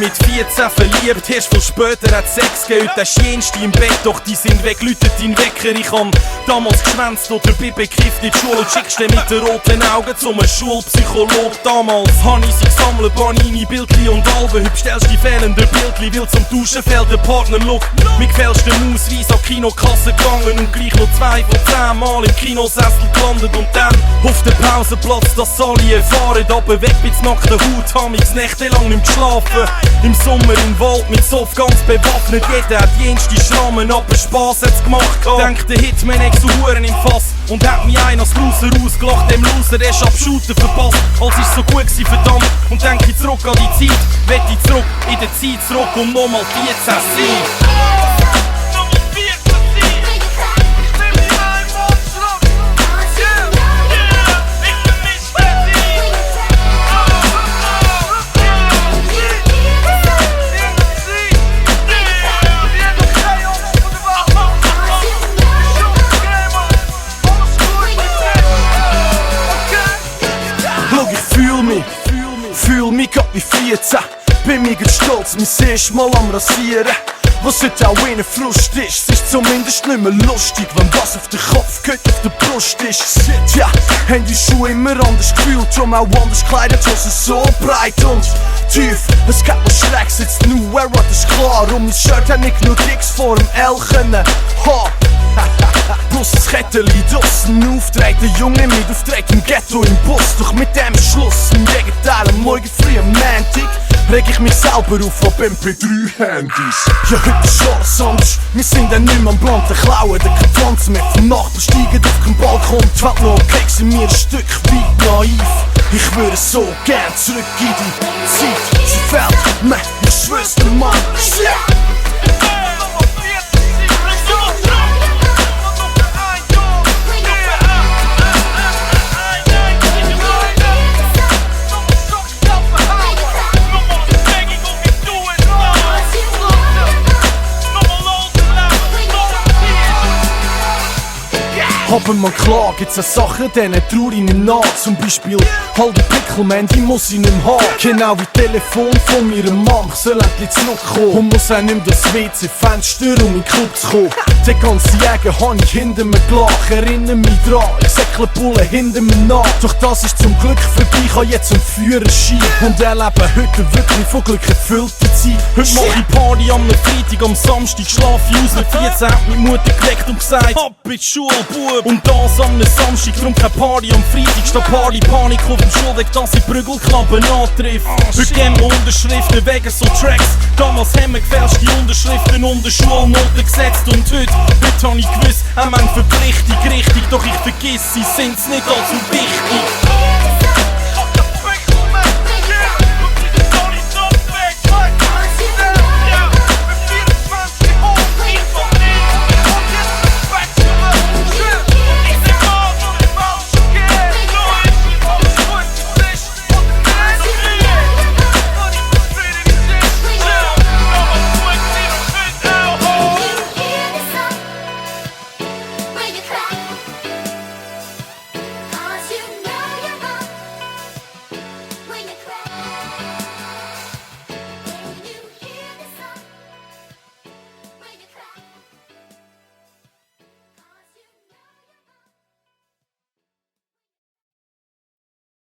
mit 14 verliebt, erst viel später hat Sex gegeben. Heute hast du jenste im Bett, doch die sind weg, läutet dein Wecker. Ich hab damals geschwänzt oder bin bekifft in die Schule und schickst den mit den roten Augen zum Schulpsychologe. Damals hab ich sie gesammelt, Panini, Bildli und Alben. Heute bestellst die fehlenden Bildli, weil zum Duschen fehlt der Partner Luft. Mit gefälschten Ausweis an Kinokasse gegangen und gleich noch 2 von 10 Mal im Kinosessel gelandet. Und dann auf den Pausenplatz, das alle erfahren, aber weg bis nackte Haut, hab ich's nächtelang nicht geschlafen. Im Sommer im Wald mit Soft ganz bewaffnet, jeder hat jenste Schrammen, aber Spass hat's gemacht. Denkt der Hitman ex so Huren im Fass und hat mich ein als Loser ausgelacht. Dem Loser, der ist abschuten verpasst, als ist so gut gsi, verdammt. Und denk ich zurück an die Zeit, werd ich zurück in der Zeit zurück und nochmal 14 sein. Fühl mich grad wie 14, bin mir grad stolz, mein erstes Mal am Rasieren. Was heute auch in Frust ist, es ist zumindest nicht mehr lustig, wenn was auf den Kopf geht, auf der Brust ist. Tja, haben die Schuhe immer anders gefühlt, drum auch anders gekleidet, Hosen so breit und tief. Es geht noch schräg, sitzt New Era, das ist klar, und mein Shirt hat nicht nur Dicks vor dem L können ha. Plus das Ketteli draussen auftritt, der Junge mit auftritt im Ghetto im Bus. Doch mit dem Schluss, im Gegenteil, am Morgen früh am Montag reg ich mich selber auf ab MP3-Handys. Ja, heute ist alles anders, wir sind dann nicht mehr am Planten klauen, der kein Pflanzen mehr vom Nachbarn steigen auf den Balkon. Die Welt noch okay, sind wir ein Stück weit naiv. Ich würde so gern zurück in die Zeit, sie fällt mir, ich schwör's dir, Mann, shit. Aber man klar, gibt's auch Sachen, denen trau ich nicht nach. Zum Beispiel, halbe Pickelman, die muss ich nicht mehr haben. Genau wie Telefon von meiner Mom, ich soll endlich zurückkommen. Und muss auch nicht mehr das WC-Fenster, um in den Club zu kommen. Den ganzen Jäger hab ich hinter mir gelacht, erinnere mich dran, ich säckle Bullen hinter mir nach. Doch das ist zum Glück vorbei, ich hab jetzt einen Führerschein und erlebe heute wirklich von Glück erfüllte Zeit. Heute mach ich Party am Freitag, am Samstag schlaf ich aus. Mit 14 hat meine Mutter geweckt und gesagt, ab in die Schule, Bub. Und das am Samstag, drum keine Party am Freitag. Statt Party, Panik auf dem Schulweg, dass ich Prügelknappen antrifft. Heute geben wir Unterschriften wegen so Tracks. Damals haben wir gefälschte Unterschriften unter Schulnoten gesetzt. Und heute hab ich gewiss, haben wir eine Verpflichtung richtig. Doch ich vergiss, sie sind's nicht allzu wichtig.